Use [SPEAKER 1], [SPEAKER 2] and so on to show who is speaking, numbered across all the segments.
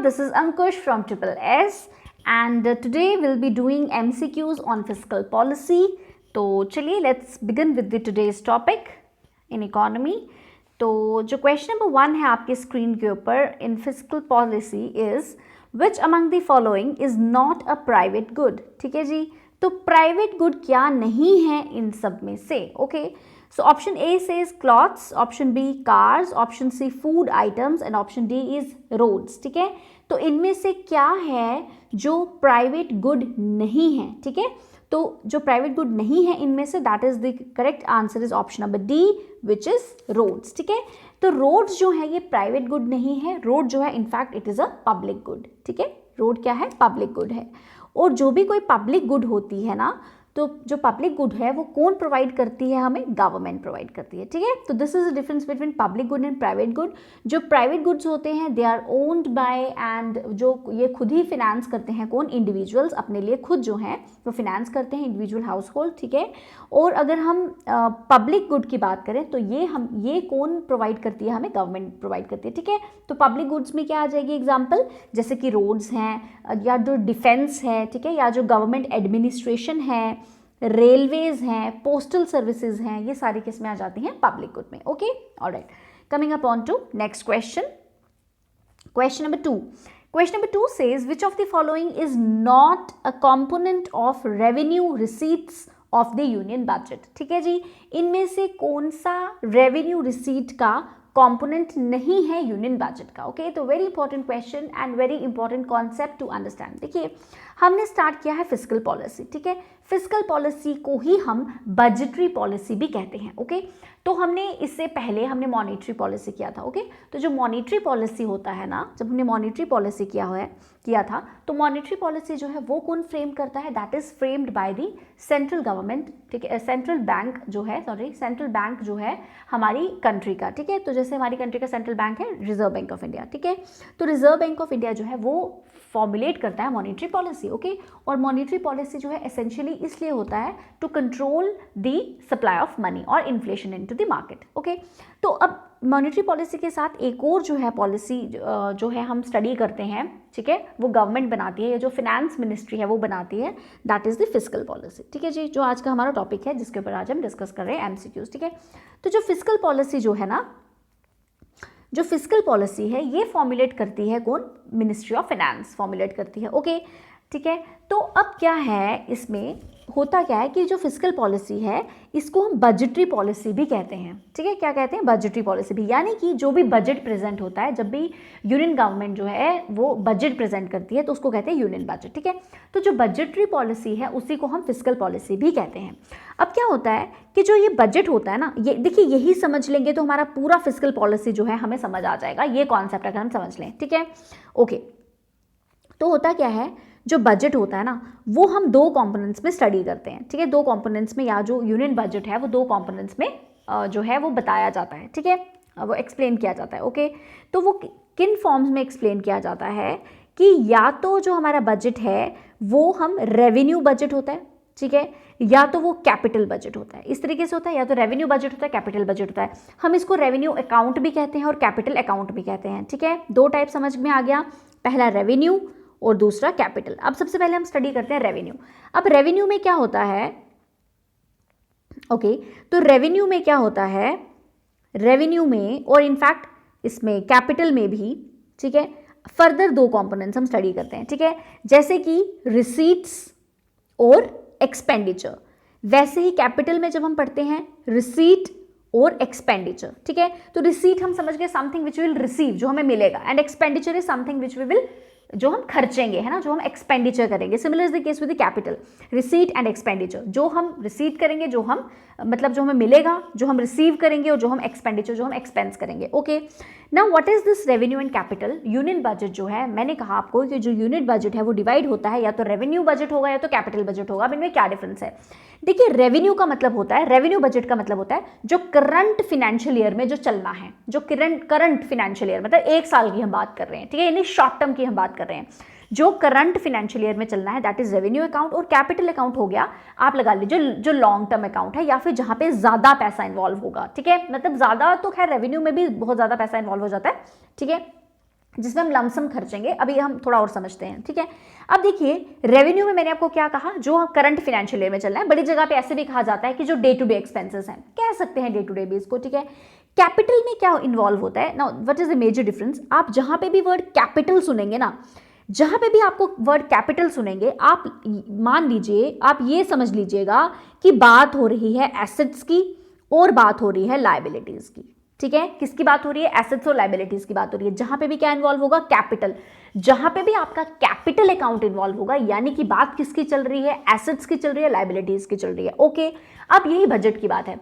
[SPEAKER 1] this is Ankush from Triple S and today we'll be doing MCQs on fiscal policy. तो चलिए let's begin with the today's topic in economy. तो जो question number 1 है आपके screen के ऊपर in fiscal policy is which among the following is not a private good. ठीक है जी, तो प्राइवेट गुड क्या नहीं है इन सब में से. Okay, so option A says cloths, option B cars, option C food items and option D is roads. ठीक है, तो इनमें से क्या है जो प्राइवेट गुड नहीं है. ठीक है, तो जो प्राइवेट गुड नहीं है इनमें से that is the correct answer is option number D which is roads. ठीक है, तो रोड्स जो है ये प्राइवेट गुड नहीं है. रोड जो है in fact it is a public good. ठीक है, रोड क्या है, पब्लिक गुड है. और जो भी कोई पब्लिक गुड होती है ना, तो जो पब्लिक गुड है वो कौन प्रोवाइड करती है, हमें गवर्नमेंट प्रोवाइड करती है. ठीक है, तो this is the difference between public good and private good. जो प्राइवेट गुड्स होते हैं they are owned by and जो ये खुद ही फिनेंस करते हैं कौन, इंडिविजुअल्स अपने लिए खुद जो हैं वो फिनेंस करते हैं, इंडिविजुअल हाउस होल्ड. ठीक है, और अगर हम पब्लिक गुड की बात करें तो ये कौन प्रोवाइड करती है, हमें गवर्नमेंट प्रोवाइड करती है. ठीक है, तो पब्लिक गुड्स में क्या आ जाएगी एग्जाम्पल, जैसे कि रोड्स हैं या जो डिफेंस है. ठीक है, या जो गवर्नमेंट एडमिनिस्ट्रेशन है, रेलवेज हैं, पोस्टल सर्विसेज हैं, ये सारी किसमें आ जाती हैं, पब्लिक गुड में. Okay, alright, coming up on to next question. Question number 2. Question number 2 says which of the following is not a component of revenue receipts of the union budget. ठीक है जी, इनमें से कौन सा रेवेन्यू रिसीट का component नहीं है union budget का. ओके, तो very important question and very important concept to understand. देखिए, हमने स्टार्ट किया है फिस्कल पॉलिसी. ठीक है, फिस्कल पॉलिसी को ही हम बजटरी पॉलिसी भी कहते हैं. ओके, तो हमने इससे पहले हमने मॉनेटरी पॉलिसी किया था. ओके, तो जो मॉनेटरी पॉलिसी होता है ना, जब हमने मॉनेटरी पॉलिसी किया था तो मॉनेटरी पॉलिसी जो है वो कौन फ्रेम करता है, that is framed by the central government. ठीक है, सेंट्रल बैंक जो है हमारी कंट्री का. ठीक है, तो जैसे हमारी कंट्री का सेंट्रल बैंक है रिजर्व बैंक ऑफ इंडिया. ठीक है, तो रिजर्व बैंक ऑफ इंडिया जो है वो फॉर्मुलेट करता है मॉनेटरी पॉलिसी. ओके, और मॉनेटरी पॉलिसी जो है एसेंशियली इसलिए होता है to control the supply of money और inflation into the market. Okay, तो अब मॉनेटरी पॉलिसी के साथ एक और जो है पॉलिसी जो है हम स्टडी करते हैं. ठीक है, वो गवर्नमेंट बनाती है या जो फिनेंस मिनिस्ट्री है वो बनाती है, that is the fiscal policy. ठीक है जी, जो आज का हमारा टॉपिक है जिसके ऊपर आज हम डिस्कस कर रहे हैं एमसीक्यूज. ठीक है, तो जो फिस्कल पॉलिसी जो है ना, जो फिस्कल पॉलिसी है ये फॉर्मुलेट करती है कौन, मिनिस्ट्री ऑफ फाइनेंस फॉर्मुलेट करती है. ओके, ठीक है, तो अब क्या है, इसमें होता क्या है कि जो फिस्कल पॉलिसी है इसको हम बजटरी पॉलिसी भी कहते हैं. ठीक है, क्या कहते हैं, बजटरी पॉलिसी भी, यानी कि जो भी बजट प्रेजेंट होता है, जब भी यूनियन गवर्नमेंट जो है वो बजट प्रेजेंट करती है तो उसको कहते हैं यूनियन बजट. ठीक है, तो जो बजटरी पॉलिसी है उसी को हम फिस्कल पॉलिसी भी कहते हैं. अब क्या होता है कि जो ये बजट होता है ना, ये देखिए, यही समझ लेंगे तो हमारा पूरा फिस्कल पॉलिसी जो है हमें समझ आ जाएगा. ये कॉन्सेप्ट अगर हम समझ लें. ठीक है, ओके, तो होता क्या है, जो बजट होता है ना वो हम दो कंपोनेंट्स में स्टडी करते हैं. ठीक है, दो कंपोनेंट्स में, या जो यूनियन बजट है वो दो कंपोनेंट्स में जो है वो बताया जाता है. ठीक है, वो एक्सप्लेन किया जाता है. ओके, तो वो किन फॉर्म्स में एक्सप्लेन किया जाता है कि या तो जो हमारा बजट है वो हम रेवेन्यू बजट होता है. ठीक है, या तो वो कैपिटल बजट होता है. इस तरीके से होता है, या तो रेवेन्यू बजट होता है, कैपिटल बजट होता है. हम इसको रेवेन्यू अकाउंट भी कहते हैं और कैपिटल अकाउंट भी कहते हैं. ठीक है, दो टाइप समझ में आ गया, पहला रेवेन्यू और दूसरा कैपिटल. अब सबसे पहले हम स्टडी करते हैं रेवेन्यू. अब रेवेन्यू में क्या होता है, ओके, तो रेवेन्यू में क्या होता है, रेवेन्यू में और इनफैक्ट इसमें कैपिटल में भी, ठीक है, फर्दर दो कंपोनेंट्स हम स्टडी करते हैं. ठीक है, जैसे कि रिसीट्स और एक्सपेंडिचर. वैसे ही कैपिटल में जब हम पढ़ते हैं रिसीट और एक्सपेंडिचर. ठीक है, तो रिसीट हम समझ गए समथिंग विच विल रिसीव, जो हमें मिलेगा, and expenditure is something which we will, जो हम खर्चेंगे, है ना, जो हम एक्सपेंडिचर करेंगे. Similar is the case with the capital, receipt and expenditure. जो हम रिसीट करेंगे, जो हम मतलब जो हमें मिलेगा, जो हम रिसीव करेंगे, और जो हम एक्सपेंडिचर, जो हम एक्सपेंस करेंगे. Okay, now what is this revenue and capital. Union budget जो है, मैंने कहा आपको कि जो यूनियन बजट है वो डिवाइड होता है, या तो रेवेन्यू बजट होगा या तो कैपिटल बजट होगा. अब इनमें क्या डिफरेंस है, देखिए, रेवेन्यू का मतलब होता है, रेवेन्यू बजट का मतलब होता है जो करंट फाइनेंशियल ईयर में जो चलना है, जो करंट फाइनेंशियल ईयर मतलब एक साल की हम बात कर रहे हैं. ठीक है, यानी शॉर्ट टर्म की हम बात कर रहे हैं, जो करंट फाइनेंशियल ईयर में चलना है, दैट इज रेवेन्यू अकाउंट. और कैपिटल अकाउंट हो गया, आप लगा लीजिए, जो लॉन्ग टर्म अकाउंट है या फिर जहां पे ज्यादा पैसा इन्वॉल्व होगा. ठीक है, मतलब ज्यादा तो खैर रेवेन्यू में भी बहुत ज्यादा पैसा इन्वॉल्व हो जाता है. ठीक है, जिसमें हम लमसम खर्चेंगे। अभी हम थोड़ा और समझते हैं, ठीक है। अब देखिए रेवेन्यू में मैंने आपको क्या कहा, जो करंट फाइनेंशियल ईयर में चल रहा है, बड़ी जगह पे ऐसे भी कहा जाता है कि जो डे टू डे एक्सपेंसेस हैं, कह सकते हैं डे टू डे बेस को, ठीक है। कैपिटल में क्या इन्वॉल्व होता है ना, what is the major difference, आप जहां पे भी वर्ड कैपिटल सुनेंगे ना, जहां पे भी आपको वर्ड कैपिटल सुनेंगे, आप मान लीजिए, आप ये समझ लीजिएगा कि बात हो रही है एसेट्स की और बात हो रही है लायबिलिटीज की, ठीक है। किसकी बात हो रही है, एसेट्स और लायबिलिटीज की बात हो रही है। जहां पे भी क्या इन्वॉल्व होगा, कैपिटल। जहां पे भी आपका कैपिटल अकाउंट इन्वॉल्व होगा, यानी कि बात किसकी चल रही है, एसेट्स की चल रही है, लायबिलिटीज की चल रही है, ओके। अब यही बजट की बात है।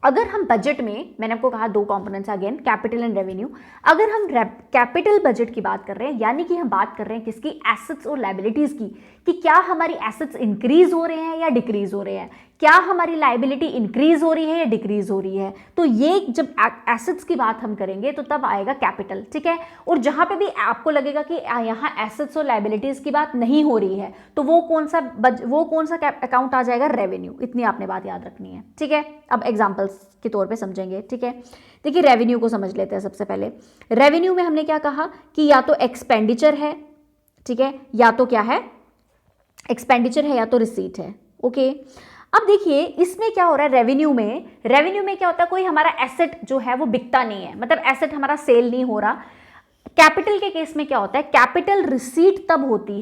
[SPEAKER 1] अगर हम बजट में, मैंने आपको कहा दो components again, capital and revenue. अगर हम कैपिटल बजट की बात कर रहे हैं, यानी कि हम बात कर रहे हैं किसकी, एसेट्स और लायबिलिटीज की, कि क्या हमारी एसेट्स इंक्रीज हो रहे हैं या डिक्रीज हो रहे हैं, क्या हमारी लायबिलिटी इंक्रीज हो रही है या डिक्रीज हो रही है। तो ये जब एसेट्स की बात हम करेंगे तो तब आएगा कैपिटल, ठीक है। और जहां पे भी आपको लगेगा कि यहाँ एसेट्स और लायबिलिटीज की बात नहीं हो रही है, तो वो कौन सा अकाउंट आ जाएगा, रेवेन्यू। इतनी आपने बात याद रखनी है, ठीक है। अब एग्जाम्पल्स के तौर पे समझेंगे, ठीक है। देखिए रेवेन्यू को समझ लेते हैं सबसे पहले। रेवेन्यू में हमने क्या कहा कि या तो एक्सपेंडिचर है, ठीक है, या तो क्या है, एक्सपेंडिचर है, या तो रिसीट है, ओके। अब देखिए इसमें क्या हो रहा है, रेवेन्यू में क्या होता है, कोई हमारा एसेट जो है वो बिकता नहीं है, मतलब एसेट हमारा सेल नहीं हो रहा। कैपिटल के केस में क्या होता है, कैपिटल रिसीट तब होती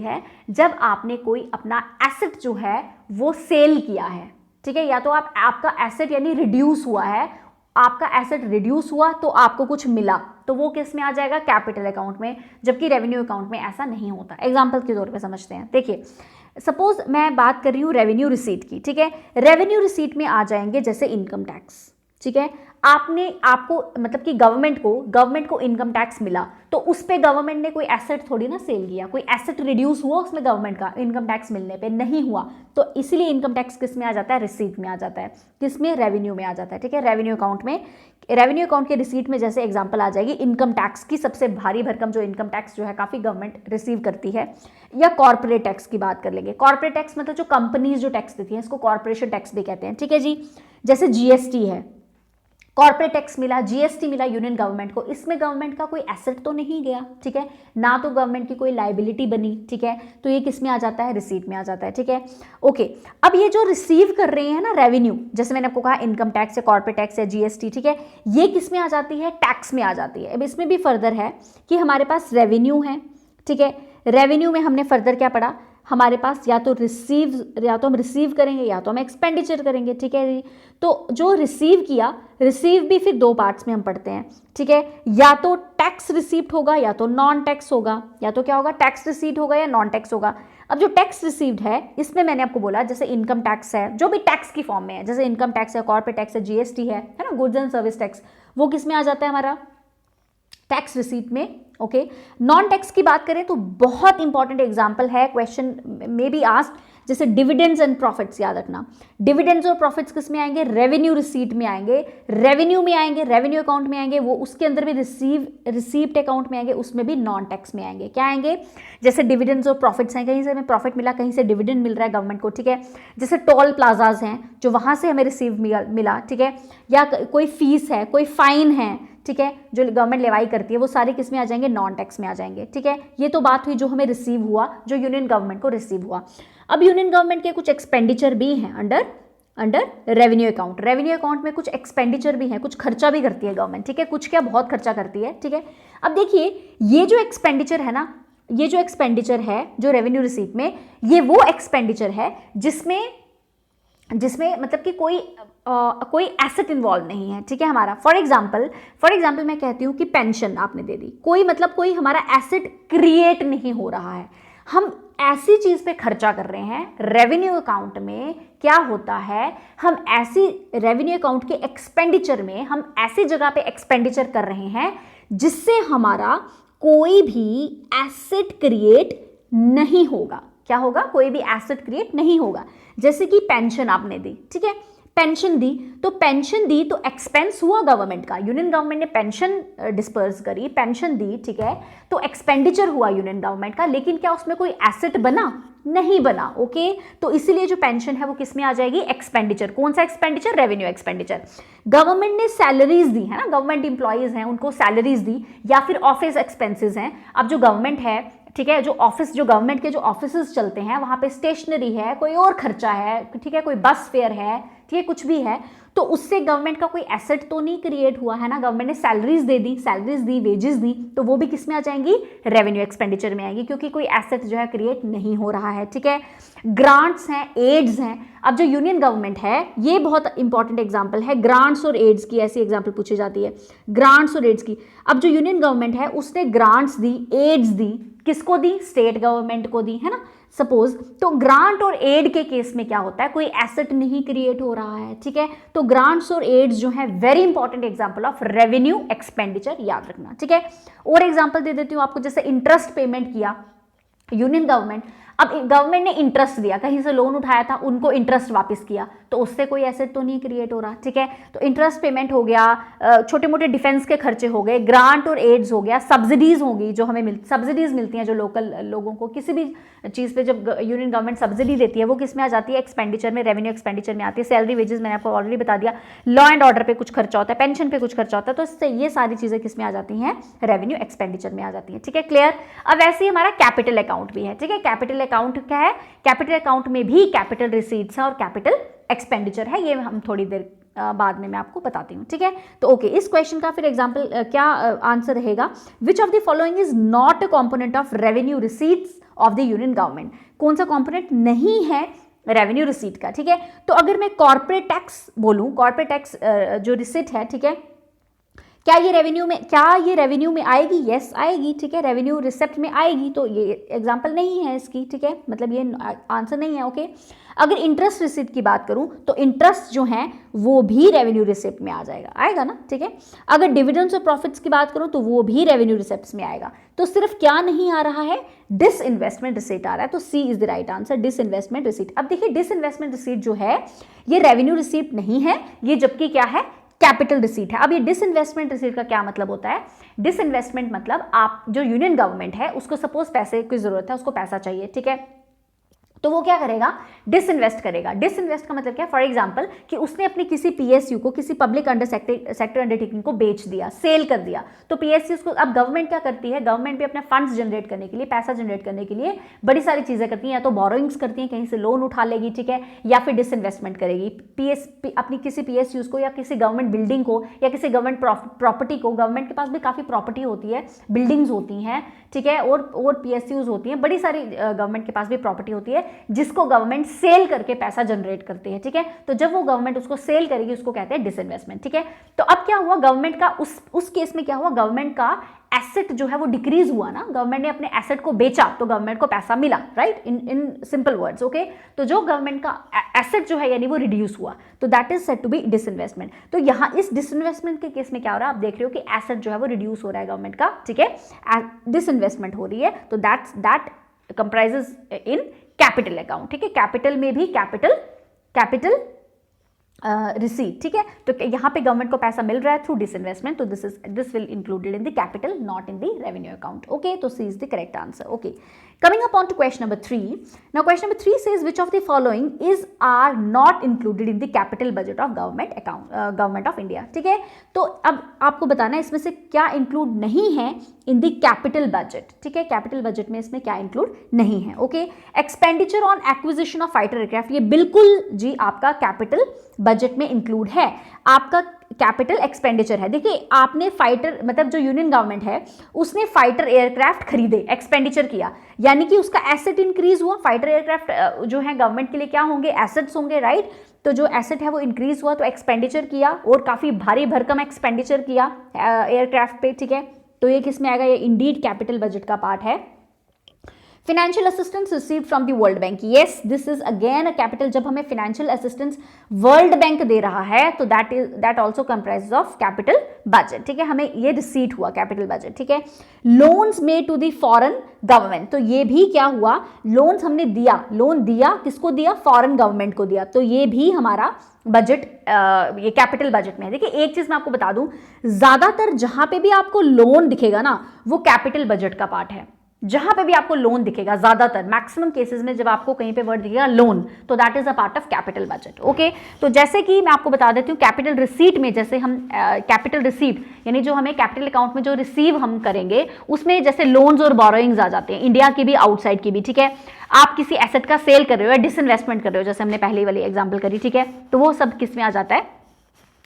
[SPEAKER 1] है जब आपने कोई अपना एसेट जो है वो सेल किया है, ठीक है। या तो आपका एसेट यानी रिड्यूस हुआ है, आपका एसेट रिड्यूस हुआ तो आपको कुछ मिला, तो वो किस में आ जाएगा, कैपिटल अकाउंट में, जबकि रेवेन्यू अकाउंट में ऐसा नहीं होता। एग्जांपल के तौर पे समझते हैं। देखिए सपोज मैं बात कर रही हूँ रेवेन्यू रिसीट की, ठीक है। रेवेन्यू रिसीट में आ जाएंगे जैसे इनकम टैक्स, ठीक है। आपको मतलब कि गवर्नमेंट को इनकम टैक्स मिला, तो उस पे गवर्नमेंट ने कोई एसेट थोड़ी ना सेल किया, कोई एसेट रिड्यूस हुआ उसमें गवर्नमेंट का इनकम टैक्स मिलने पे नहीं हुआ, तो इसीलिए इनकम टैक्स किस में आ जाता है, रिसीट में आ जाता है, किसमें, रेवेन्यू में आ जाता है, ठीक है। रेवेन्यू अकाउंट के रिसीट में जैसे एग्जांपल आ जाएगी इनकम टैक्स की, सबसे भारी भरकम जो इनकम टैक्स जो है काफी गवर्नमेंट रिसीव करती है, या कॉर्पोरेट टैक्स की बात कर लेंगे। कॉर्पोरेट टैक्स मतलब जो कंपनीज जो टैक्स देती है, इसको कॉर्पोरेशन टैक्स भी कहते हैं, ठीक है जी। जैसे जीएसटी है, कॉर्पोरेट टैक्स मिला, जीएसटी मिला यूनियन गवर्नमेंट को, इसमें गवर्नमेंट का कोई एसेट तो नहीं गया, ठीक है, ना तो गवर्नमेंट की कोई लायबिलिटी बनी, ठीक है, तो ये किस में आ जाता है, रिसीट में आ जाता है, ठीक है, ओके। अब ये जो रिसीव कर रहे हैं ना रेवेन्यू, जैसे मैंने आपको कहा इनकम टैक्स या कॉर्पोरेट टैक्स या जीएसटी, ठीक है, ये किस में आ जाती है, टैक्स में आ जाती है। अब इसमें भी फर्दर है कि हमारे पास रेवेन्यू है, ठीक है। रेवेन्यू में हमने फर्दर क्या पढ़ा, हमारे पास या तो हम रिसीव करेंगे या तो हम एक्सपेंडिचर करेंगे, ठीक है जी। तो जो रिसीव भी फिर दो पार्ट्स में हम पढ़ते हैं, ठीक है। या तो टैक्स रिसीप्ट होगा या तो नॉन टैक्स होगा, या तो क्या होगा, टैक्स रिसीट होगा या नॉन टैक्स होगा। अब जो टैक्स रिसीव्ड है इसमें मैंने आपको बोला जैसे इनकम टैक्स है, जो भी टैक्स की फॉर्म में है, जैसे इनकम टैक्स है, कॉर्पोरेट टैक्स है, जीएसटी है ना, गुड्स एंड सर्विस टैक्स, वो किस में आ जाता है, हमारा टैक्स रिसीट में, ओके। नॉन टैक्स की बात करें तो बहुत इंपॉर्टेंट एग्जांपल है, क्वेश्चन में भी आस्क्ड, जैसे डिविडेंड्स एंड प्रॉफिट्स, याद रखना। डिविडेंड्स और प्रॉफिट्स किस में आएंगे, रेवेन्यू रिसीट में आएंगे, रेवेन्यू में आएंगे, रेवेन्यू अकाउंट में आएंगे, वो उसके अंदर भी रिसीप्ट अकाउंट में आएंगे, उसमें भी नॉन टैक्स में आएंगे। क्या आएंगे, जैसे डिविडेंड्स और प्रॉफिट्स हैं, कहीं से हमें प्रॉफिट मिला, कहीं से डिविडेंड मिल रहा है गवर्नमेंट को, ठीक है। जैसे टोल प्लाजाज हैं जो वहां से हमें रिसीव मिला, ठीक है, या कोई फीस है, कोई फाइन है, ठीक है, जो गवर्नमेंट लेवाई करती है, वो सारे किस में आ जाएंगे, नॉन टैक्स में आ जाएंगे, ठीक है। ये तो बात हुई जो हमें रिसीव हुआ, जो यूनियन गवर्नमेंट को रिसीव हुआ। अब यूनियन गवर्नमेंट के कुछ एक्सपेंडिचर भी हैं under revenue account. Revenue account में कुछ एक्सपेंडिचर भी हैं, कुछ खर्चा भी करती है गवर्नमेंट, ठीक है, कुछ क्या बहुत खर्चा करती है, ठीक है। अब देखिए ये जो एक्सपेंडिचर है ना, ये जो एक्सपेंडिचर है जो रेवेन्यू रिसीट में, ये वो एक्सपेंडिचर है जिसमें मतलब कि कोई एसेट इन्वॉल्व नहीं है, ठीक है हमारा। फॉर एग्जाम्पल मैं कहती हूँ कि पेंशन आपने दे दी, कोई हमारा एसेट क्रिएट नहीं हो रहा है, हम ऐसी चीज पे खर्चा कर रहे हैं। रेवेन्यू अकाउंट में क्या होता है, हम ऐसी रेवेन्यू अकाउंट के एक्सपेंडिचर में हम ऐसी जगह पे एक्सपेंडिचर कर रहे हैं जिससे हमारा कोई भी एसेट क्रिएट नहीं होगा। क्या होगा, कोई भी एसेट क्रिएट नहीं होगा। जैसे कि पेंशन आपने दी, ठीक है, पेंशन दी, तो पेंशन दी तो एक्सपेंस हुआ गवर्नमेंट का, यूनियन गवर्नमेंट ने पेंशन डिस्पर्स करी, पेंशन दी, ठीक है, तो एक्सपेंडिचर हुआ यूनियन गवर्नमेंट का, लेकिन क्या उसमें कोई एसेट बना? नहीं बना। ओके, तो इसीलिए जो पेंशन है वो किस में आ जाएगी? एक्सपेंडिचर। कौन सा एक्सपेंडिचर? Revenue expenditure. गवर्नमेंट ने सैलरीज दी है ना, गवर्नमेंट इंप्लॉइज हैं उनको सैलरीज दी, या फिर ऑफिस एक्सपेंसेस हैं। अब जो गवर्नमेंट है, ठीक है, जो ऑफिस, जो गवर्नमेंट के जो ऑफिस चलते हैं वहां पे स्टेशनरी है, कोई और खर्चा है, ठीक है, कोई बस फेयर है, ठीक है, कुछ भी है, तो उससे गवर्नमेंट का कोई एसेट तो नहीं क्रिएट हुआ है ना। गवर्नमेंट ने सैलरीज दे दी, सैलरीज दी, वेजेस दी, तो वो भी किस में आ जाएंगी? रेवेन्यू एक्सपेंडिचर में आएगी, क्योंकि कोई एसेट जो है क्रिएट नहीं हो रहा है, ठीक है। ग्रांट्स हैं, एड्स हैं। अब जो यूनियन गवर्नमेंट है, ये बहुत इंपॉर्टेंट एग्जांपल है ग्रांट्स और एड्स की, ऐसी एग्जांपल पूछी जाती है ग्रांट्स और एड्स की। अब जो यूनियन गवर्नमेंट है उसने ग्रांट्स दी, एड्स दी, किसको दी? स्टेट गवर्नमेंट को दी, है ना, सपोज। तो ग्रांट और एड के केस में क्या होता है? कोई एसेट नहीं क्रिएट हो रहा है, ठीक है। तो ग्रांट्स और एड्स जो है very important example of revenue expenditure, याद रखना, ठीक है। और एग्जांपल दे देती हूं आपको, जैसे इंटरेस्ट पेमेंट किया यूनियन गवर्नमेंट, अब गवर्नमेंट ने इंटरेस्ट दिया, कहीं से लोन उठाया था, उनको इंटरेस्ट वापस किया, तो उससे कोई एसेट तो नहीं क्रिएट हो रहा, ठीक है। तो इंटरेस्ट पेमेंट हो गया, छोटे मोटे डिफेंस के खर्चे हो गए, ग्रांट और एड्स हो गया, सब्सिडीज होगी जो हमें सब्सिडीज मिलती हैं जो लोकल लोगों को किसी भी चीज़ पे जब यूनियन गवर्नमेंट सब्सिडी देती है, वो किस में आ जाती है? एक्सपेंडिचर में, रेवेन्यू एक्सपेंडिचर में आती है। सैलरी वेजेस मैंने आपको ऑलरेडी बता दिया, लॉ एंड ऑर्डर पे कुछ खर्चा होता है, पेंशन पे कुछ खर्चा होता है, तो इससे ये सारी चीज़ें किस में आ जाती हैं? रेवेन्यू एक्सपेंडिचर में आ जाती हैं, ठीक है, क्लियर। अब वैसे ही हमारा कैपिटल अकाउंट भी है, ठीक है। कैपिटल अकाउंट क्या है? कैपिटल अकाउंट में भी कैपिटल रिसीट्स है और कैपिटल एक्सपेंडिचर है, ये हम थोड़ी देर बाद में मैं आपको बताती हूँ, ठीक है। तो ओके, इस क्वेश्चन का फिर एग्जांपल क्या आंसर रहेगा? विच of the following is not a component of revenue receipts of the union government? कौन सा कंपोनेंट नहीं है रेवेन्यू रिसीट का, ठीक है। तो अगर मैं कॉर्पोरेट टैक्स बोलूँ, कॉर्पोरेट टैक्स जो रिसीट है, ठीक है, क्या ये रेवेन्यू में आएगी? यस आएगी, ठीक है, रेवेन्यू रिसिप्ट में आएगी, तो ये एग्जांपल नहीं है इसकी, ठीक है, मतलब ये आंसर नहीं है, ओके। अगर इंटरेस्ट रिसिप्ट की बात करूं तो इंटरेस्ट जो है वो भी रेवेन्यू रिसिप्ट में आ जाएगा, आएगा ना, ठीक है। अगर डिविडेंड्स और प्रॉफिट्स की बात करूं तो वो भी रेवेन्यू रिसिप्ट में आएगा। तो सिर्फ क्या नहीं आ रहा है? डिसइन्वेस्टमेंट रिसीट आ रहा है, तो C is the right answer, disinvestment receipt. अब देखिए, डिसइन्वेस्टमेंट रिसीट जो है ये रेवेन्यू रिसीट नहीं है, ये जबकि क्या है? कैपिटल रिसीट है। अब ये डिसइन्वेस्टमेंट रिसीट का क्या मतलब होता है? डिसइन्वेस्टमेंट मतलब आप जो यूनियन गवर्नमेंट है उसको सपोज पैसे की जरूरत है, उसको पैसा चाहिए, ठीक है, तो वो क्या करेगा? डिसइन्वेस्ट करेगा। डिसइन्वेस्ट का मतलब क्या? फॉर एग्जांपल कि उसने अपनी किसी पीएसयू को, किसी पब्लिक सेक्टर अंडरटेकिंग को बेच दिया, सेल कर दिया, तो पीएसयू को अब गवर्नमेंट क्या करती है? गवर्नमेंट भी अपने फंड्स जनरेट करने के लिए, पैसा जनरेट करने के लिए बड़ी सारी चीजें करती हैं, या तो बोरोइंग्स करती हैं, कहीं से लोन उठा लेगी, ठीक है, या फिर डिसइन्वेस्टमेंट करेगी। अपनी किसी पीएसयूज को या किसी गवर्नमेंट बिल्डिंग को या किसी गवर्नमेंट प्रॉपर्टी को, गवर्नमेंट के पास भी काफी प्रॉपर्टी होती है, बिल्डिंग्स होती हैं, ठीक है, और पीएसयूज होती हैं, बड़ी सारी गवर्नमेंट के पास भी प्रॉपर्टी होती है जिसको गवर्नमेंट सेल करके पैसा जनरेट करती है, ठीक है। तो जब वो गवर्नमेंट उसको सेल करेगी उसको कहते हैं डिसइन्वेस्टमेंट, ठीक है। तो अब क्या हुआ? गवर्नमेंट का उस केस में क्या हुआ? गवर्नमेंट का एसेट जो है वो डिक्रीज हुआ ना, गवर्नमेंट ने अपने एसेट को बेचा तो गवर्नमेंट को पैसा मिला, right, in simple words, okay. तो जो गवर्नमेंट का एसेट जो है यानी वो रिड्यूस हुआ, तो that is said to be disinvestment. तो यहाँ इस डिसइन्वेस्टमेंट के केस में क्या हो रहा है? आप देख रहे हो कि एसेट जो है वो रिड्यूस हो रहा है गवर्नमेंट का, ठीक है, डिसइन्वेस्टमेंट हो रही है, तो that comprises in capital account, ठीक है। कैपिटल में भी कैपिटल रिसीट, ठीक है। तो यहाँ पे गवर्नमेंट को पैसा मिल रहा है थ्रू डिसइन्वेस्टमेंट, तो this will included in the capital, not in the revenue account, okay. तो C is the correct answer, okay. Coming upon to question number 3. Now question number 3 says which of the following are not included in the capital budget of government of India, ठीक है। तो अब आपको बताना है इसमें से क्या इंक्लूड नहीं है इन द कैपिटल बजट, ठीक है, कैपिटल बजट में इसमें क्या इंक्लूड नहीं है, okay. Expenditure on acquisition of fighter aircraft, ये बिल्कुल जी आपका कैपिटल बजट में इंक्लूड है, आपका कैपिटल एक्सपेंडिचर है। देखिए, आपने फाइटर, मतलब जो यूनियन गवर्नमेंट है उसने फाइटर एयरक्राफ्ट खरीदे, एक्सपेंडिचर किया, यानी कि उसका एसेट इंक्रीज हुआ। फाइटर एयरक्राफ्ट जो है गवर्नमेंट के लिए क्या होंगे? एसेट्स होंगे, राइट। तो जो एसेट है वो इंक्रीज हुआ, तो एक्सपेंडिचर किया और काफी भारी भरकम एक्सपेंडिचर किया एयरक्राफ्ट पे, ठीक है। तो ये किस में आएगा? ये इंडीड कैपिटल बजट का पार्ट है। Financial assistance received from the world bank, yes this is again a capital. जब हमें फाइनेंशियल असिस्टेंस वर्ल्ड बैंक दे रहा है तो that also comprises of capital budget, ठीक है, हमें ये रिसीट हुआ कैपिटल बजट, ठीक है। Loans made to the foreign government, तो ये भी क्या हुआ, लोन्स हमने दिया, लोन दिया, किसको दिया, फॉरेन गवर्नमेंट को दिया, तो ये भी हमारा बजट, ये कैपिटल बजट में है। देखिए एक चीज मैं आपको बता दूं, ज्यादातर जहां पे भी आपको लोन दिखेगा ना वो कैपिटल बजट का पार्ट है। जहां पे भी आपको लोन दिखेगा, ज्यादातर मैक्सिमम केसेस में जब आपको कहीं पे वर्ड दिखेगा लोन, तो that is a part of capital budget, okay. तो जैसे कि मैं आपको बता देती हूँ कैपिटल रिसीट में, जैसे हम कैपिटल रिसीट यानी जो हमें कैपिटल अकाउंट में जो रिसीव हम करेंगे उसमें जैसे लोन्स और बोरोइंग्स आ जाते हैं, इंडिया की भी आउटसाइड की भी, ठीक है। आप किसी एसेट का सेल कर रहे हो या डिसइन्वेस्टमेंट कर रहे हो, जैसे हमने पहले वाली एग्जाम्पल करी, ठीक है, तो वो सब किस में आ जाता है,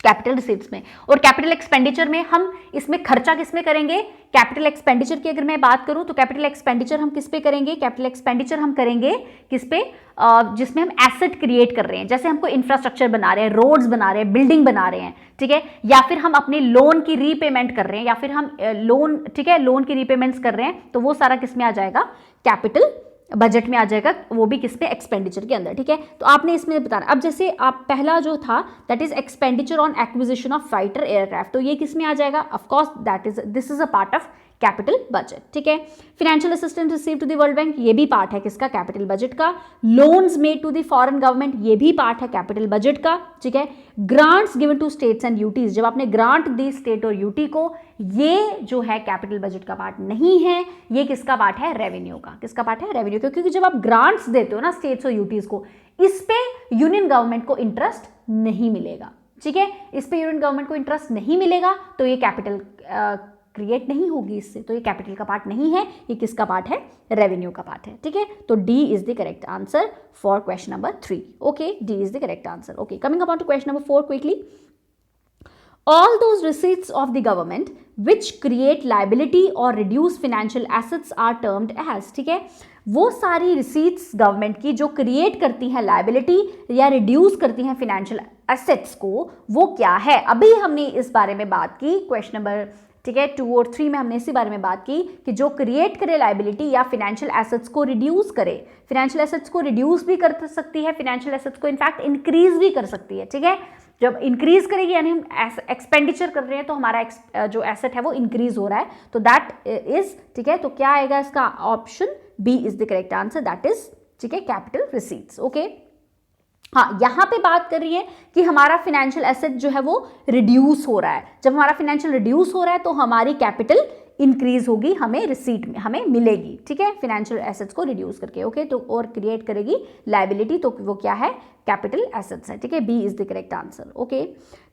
[SPEAKER 1] कैपिटल रिसीट्स में। और कैपिटल एक्सपेंडिचर में हम इसमें खर्चा किस में करेंगे, कैपिटल एक्सपेंडिचर की अगर मैं बात करूं तो कैपिटल एक्सपेंडिचर हम किस पे करेंगे, कैपिटल एक्सपेंडिचर हम करेंगे किस पे, जिसमें हम एसेट क्रिएट कर रहे हैं, जैसे हमको इंफ्रास्ट्रक्चर बना रहे हैं, रोड्स बना रहे हैं, बिल्डिंग बना रहे हैं, ठीक है, या फिर हम अपने लोन की रीपेमेंट कर रहे हैं, या फिर हम लोन, ठीक है, लोन की रीपेमेंट्स कर रहे हैं, तो वो सारा किस में आ जाएगा, कैपिटल बजट में आ जाएगा, वो भी किस में, एक्सपेंडिचर के अंदर, ठीक है। तो आपने इसमें बताना, अब जैसे आप पहला जो था that is expenditure on acquisition of fighter aircraft, तो ये किस में आ जाएगा, of course that is, this is a part of capital budget, ठीक है। Financial assistance receive to the world bank, ये भी पार्ट है किसका, कैपिटल बजट का। Loans made to the foreign government, ये भी पार्ट है कैपिटल बजट का, ठीक है। Grants given to states and UTs, जब आपने ग्रांट दी स्टेट और यूटी को, ये जो है कैपिटल बजट का पार्ट नहीं है, ये किसका पार्ट है, रेवेन्यू का। किसका पार्ट है, रेवेन्यू का, क्योंकि जब आप ग्रांट्स देते हो ना स्टेट्स और यूटीज को, इस पे यूनियन गवर्नमेंट को इंटरेस्ट नहीं मिलेगा, ठीक है, इस पे यूनियन गवर्नमेंट को इंटरेस्ट नहीं मिलेगा, तो ये कैपिटल क्रिएट नहीं होगी इससे, तो ये कैपिटल का पार्ट नहीं है, ये किसका पार्ट है, रेवेन्यू का पार्ट है, ठीक है। तो D is the correct answer for question number 3, okay, D is the correct answer, okay. Coming upon to question number 4 quickly, all those receipts of the government which create liability or reduce financial assets are termed as, ठीक है, वो सारी receipts government की जो create करती हैं liability या reduce करती हैं फाइनेंशियल एसेट्स को, वो क्या है। अभी हमने इस बारे में बात की क्वेश्चन नंबर, ठीक है, 2 और 3 में हमने इसी बारे में बात की कि जो क्रिएट करे लाइबिलिटी या फाइनेंशियल एसेट्स को रिड्यूस करे, फाइनेंशियल एसेट्स को रिड्यूस भी कर सकती है, फाइनेंशियल एसेट्स को इनफैक्ट इंक्रीज भी कर सकती है, ठीक है। जब इंक्रीज करेगी यानी हम एक्सपेंडिचर कर रहे हैं तो हमारा जो एसेट है वो इंक्रीज हो रहा है, तो दैट इज, ठीक है, तो क्या आएगा इसका, option B is the correct answer, that is, ठीक है, कैपिटल रिसीट्स, ओके। हाँ, यहाँ पे बात कर रही है कि हमारा फाइनेंशियल एसेट जो है वो रिड्यूस हो रहा है, जब हमारा फाइनेंशियल रिड्यूस हो रहा है तो हमारी कैपिटल इंक्रीज होगी, हमें रिसीट में हमें मिलेगी, ठीक है, फाइनेंशियल एसेट्स को रिड्यूस करके, ओके। तो और क्रिएट करेगी लाइबिलिटी, तो वो क्या है, कैपिटल एसेट्स है, ठीक है, B is the correct answer, okay.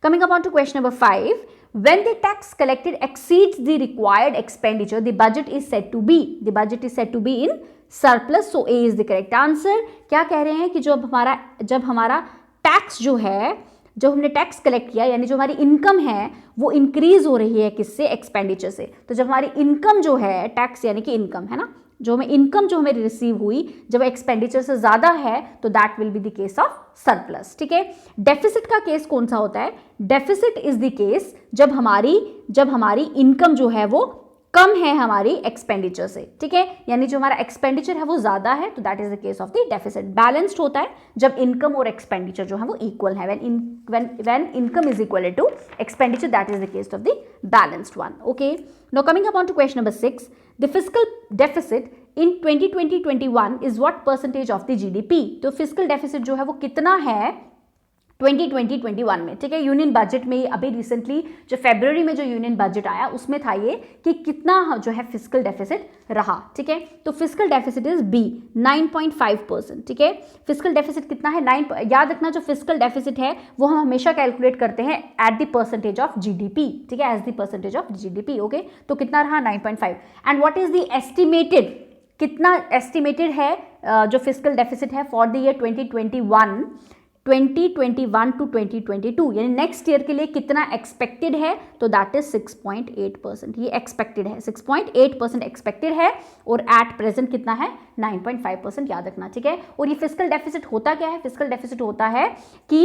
[SPEAKER 1] Coming upon to question number 5, when the tax collected exceeds the required expenditure, the budget is said to be in surplus, so A is the correct answer। क्या कह रहे हैं कि जब हमारा tax जो है, जब हमने टैक्स कलेक्ट किया यानी जो हमारी इनकम है वो इंक्रीज हो रही है किससे, एक्सपेंडिचर से, तो जब हमारी इनकम जो है, टैक्स यानी कि इनकम है ना, जो हमें इनकम जो हमें रिसीव हुई जब एक्सपेंडिचर से ज्यादा है, तो that will be the case of surplus, ठीक है। डेफिसिट का केस कौन सा होता है, डेफिसिट इज द केस जब हमारी इनकम जो है वो कम है हमारी एक्सपेंडिचर से, ठीक है, यानी जो हमारा एक्सपेंडिचर है वो ज्यादा है, तो that is the case of the deficit. Balanced होता है जब इनकम और एक्सपेंडिचर जो है वो इक्वल है, when income is equal to expenditure, that is the case of the balanced one, okay। Now coming upon to question number 6, the fiscal deficit in 2020-21 is what percentage of the GDP, तो fiscal deficit जो है वो कितना है 2020-21 में, ठीक है। Union budget में अभी रिसेंटली जो फरवरी में जो यूनियन बजट आया उसमें था ये कि कितना जो है फिस्कल डेफिसिट रहा, ठीक है। तो फिस्कल डेफिसिट इज बी 9.5%, ठीक है। फिस्कल डेफिसिट कितना है, 9, याद रखना जो फिस्कल डेफिसिट है वो हम हमेशा कैलकुलेट करते हैं at the percentage of GDP, ठीक है, as the percentage of GDP, okay. तो कितना रहा 9.5, and what is the estimated, कितना एस्टिमेटेड है जो फिस्कल डेफिसिट है फॉर द ईयर 2021 टू 2022, यानी नेक्स्ट ईयर के लिए कितना एक्सपेक्टेड है, तो दैट इज 6.8%, ये एक्सपेक्टेड है, 6.8% एक्सपेक्टेड है, और एट प्रेजेंट कितना है 9.5%, याद रखना, ठीक है। और ये फिस्कल डेफिसिट होता क्या है, फिस्कल डेफिसिट होता है कि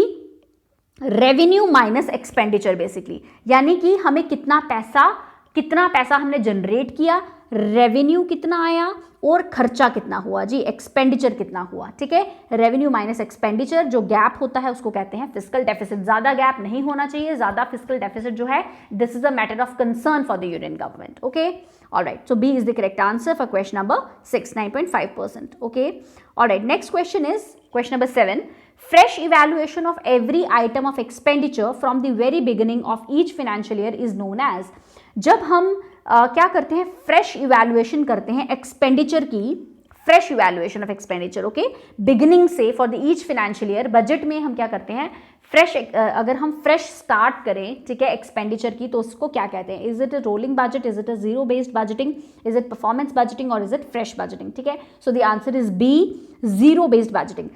[SPEAKER 1] रेवेन्यू माइनस एक्सपेंडिचर बेसिकली, यानी कि हमें कितना पैसा कितना पैसा हमने जनरेट किया, रेवेन्यू कितना आया और खर्चा कितना हुआ जी, एक्सपेंडिचर कितना हुआ, ठीक है। रेवेन्यू माइनस एक्सपेंडिचर, जो गैप होता है उसको कहते हैं फिस्कल डेफिसिट। ज्यादा गैप नहीं होना चाहिए, ज्यादा फिस्कल डेफिसिट जो है this is a matter of concern for the union government, okay. Alright, so B is the correct answer for question number 6, 9.5%, okay. Alright, next question is question number 7. Fresh evaluation of every item of expenditure from the very beginning of each financial year is known as. जब हम क्या करते हैं, fresh evaluation करते हैं expenditure की, fresh evaluation of expenditure, okay, beginning से for the each financial year. Budget में हम क्या करते हैं, फ्रेश, अगर हम फ्रेश स्टार्ट करें, ठीक है, एक्सपेंडिचर की, तो उसको क्या कहते हैं, is it a rolling budget, is it a zero based budgeting, is it performance budgeting और इज इट फ्रेश बजटिंग, ठीक है। So the answer is B, zero based budgeting.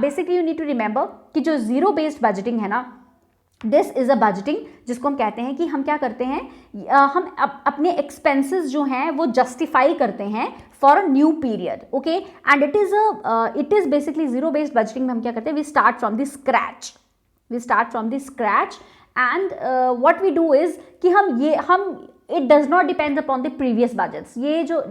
[SPEAKER 1] Basically you need to remember कि जो zero based budgeting है ना, this is a budgeting, जिसको हम कहते हैं कि हम क्या करते हैं, हम अपने एक्सपेंसेस जो हैं वो जस्टिफाई करते हैं for a new period, okay. And it is basically zero based budgeting में हम क्या करते हैं, we start from the scratch, and what we do is कि हम it does not depend upon the previous budgets. ये जो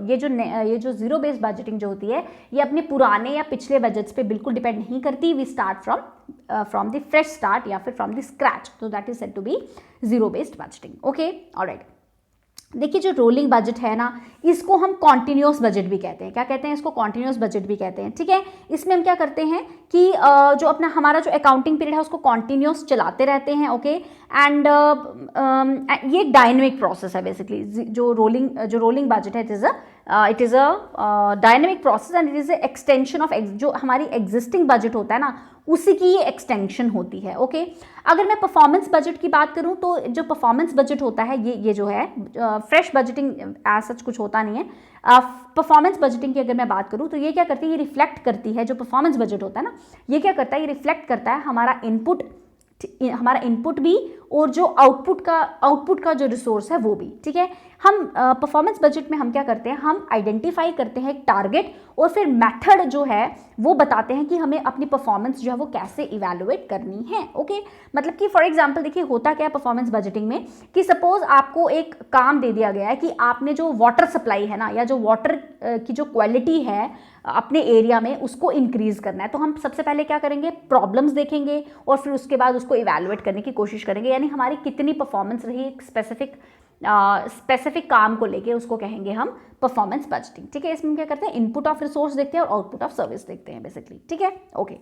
[SPEAKER 1] जीरो बेस्ड बजटिंग जो होती है, ये अपने पुराने या पिछले बजट्स पे बिल्कुल डिपेंड नहीं करती। We start from the fresh start या फिर फ्रॉम द स्क्रैच, तो that is said to be zero based budgeting, okay. Alright, देखिए जो रोलिंग बजट है ना, इसको हम कॉन्टिन्यूस बजट भी कहते हैं। क्या कहते हैं इसको, कॉन्टिन्यूस बजट भी कहते हैं, ठीक है। इसमें हम क्या करते हैं कि जो अपना हमारा जो अकाउंटिंग पीरियड है उसको कॉन्टिन्यूस चलाते रहते हैं, ओके। एंड ये डायनेमिक प्रोसेस है बेसिकली, जो रोलिंग बजट है, it is a dynamic process and it is a extension of जो हमारी एग्जिस्टिंग बजट होता है ना, उसी की ये एक्सटेंशन होती है, ओके। अगर मैं परफॉर्मेंस बजट की बात करूं, तो जो परफॉर्मेंस बजट होता है, ये जो है फ्रेश बजटिंग एज सच कुछ होता नहीं है। परफॉर्मेंस बजटिंग की अगर मैं बात करूं, तो ये क्या करती है, ये रिफ्लेक्ट करती है, जो परफॉर्मेंस बजट होता है ना, ये क्या करता है, ये रिफ्लेक्ट करता है हमारा इनपुट भी और जो आउटपुट का जो रिसोर्स है वो भी, ठीक है। हम परफॉर्मेंस बजट में हम क्या करते हैं, हम आइडेंटिफाई करते हैं एक टारगेट और फिर मेथड जो है वो बताते हैं कि हमें अपनी परफॉर्मेंस जो है वो कैसे इवैल्यूएट करनी है, ओके। मतलब कि फॉर एग्जांपल देखिए होता क्या है परफॉर्मेंस बजटिंग में, कि सपोज आपको एक काम दे दिया गया है कि आपने जो वाटर सप्लाई है ना, या जो वाटर की जो क्वालिटी है अपने एरिया में, उसको इंक्रीज करना है। तो हम सबसे पहले क्या करेंगे, प्रॉब्लम्स देखेंगे और फिर उसके बाद उसको इवैल्यूएट करने की कोशिश करेंगे, यानी हमारी कितनी परफॉर्मेंस रही एक स्पेसिफिक काम को लेके, उसको कहेंगे हम परफॉर्मेंस बजटिंग, ठीक है। इसमें क्या करते हैं, इनपुट ऑफ रिसोर्स देखते हैं और आउटपुट ऑफ सर्विस देखते हैं बेसिकली, ठीक है, okay.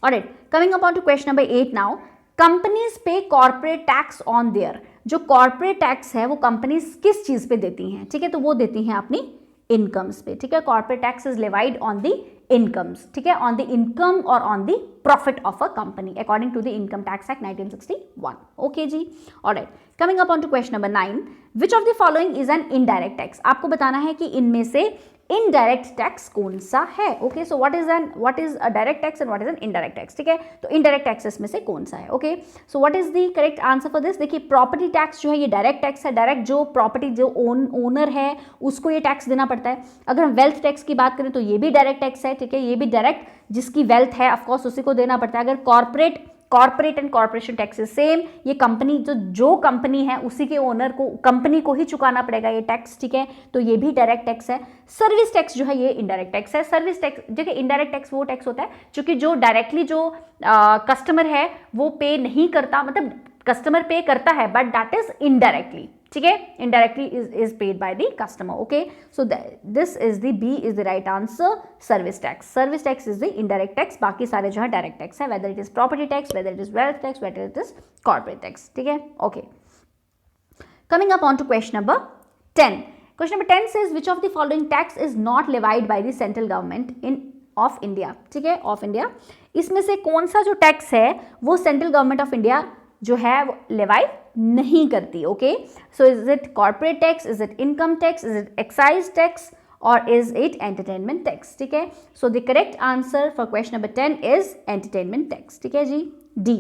[SPEAKER 1] Alright, coming upon to question number 8 now. Companies पे कॉर्पोरेट टैक्स ऑन देयर. जो कॉर्पोरेट टैक्स है वो कंपनीज किस चीज पे देती हैं, ठीक है, तो वो देती हैं अपनी इनकम्स पे, ठीक है. Corporate tax is levied on the incomes, ठीक है, ऑन द इनकम और on the profit of a company according to the income tax act 1961. Okay जी, alright. Coming up on to question number 9, which of the following is an indirect tax. आपको बताना है कि इनमें से indirect tax कौन सा है. Okay, so what is a direct tax and what is an indirect tax, ठीक है. तो इनडायरेक्ट टैक्सेस में से कौन सा है. Okay, so what is the correct answer for this. देखिए, प्रॉपर्टी टैक्स जो है ये डायरेक्ट टैक्स है. डायरेक्ट जो प्रॉपर्टी जो ओनर है उसको ये टैक्स देना पड़ता है. अगर हम वेल्थ टैक्स की बात करें तो ये भी डायरेक्ट टैक्स है, ठीक है, ये भी डायरेक्ट जिसकी वेल्थ है ऑफकोर्स उसी को देना पड़ता है. अगर corporate and corporation taxes same, ये कंपनी जो कंपनी है उसी के ओनर को, कंपनी को ही चुकाना पड़ेगा ये टैक्स, ठीक है, तो ये भी डायरेक्ट टैक्स है. सर्विस टैक्स जो है ये इनडायरेक्ट टैक्स है. सर्विस टैक्स देखिए, इनडायरेक्ट टैक्स वो टैक्स होता है क्योंकि जो डायरेक्टली जो कस्टमर है वो पे नहीं करता, मतलब कस्टमर पे करता है बट दैट इज इनडायरेक्टली, ठीक है, indirectly is paid by the customer. Okay, so this is the B is the right answer. Service tax is the indirect tax. बाकी सारे जो है डायरेक्ट टैक्स है, whether it is property tax, whether it is wealth tax, whether it is corporate tax, ठीक है. Okay, coming up on to question number 10. Question number 10 says which of the following tax is not levied by the central government of India, ठीक है, of India. इसमें से कौन सा जो tax है वो सेंट्रल गवर्नमेंट ऑफ इंडिया जो है वो लेवाई नहीं करती. Okay, so is it corporate tax, is it income tax, is it excise tax और इज इट एंटरटेनमेंट टैक्स, ठीक है. So the correct answer for question number 10 is entertainment tax, ठीक है जी, डी.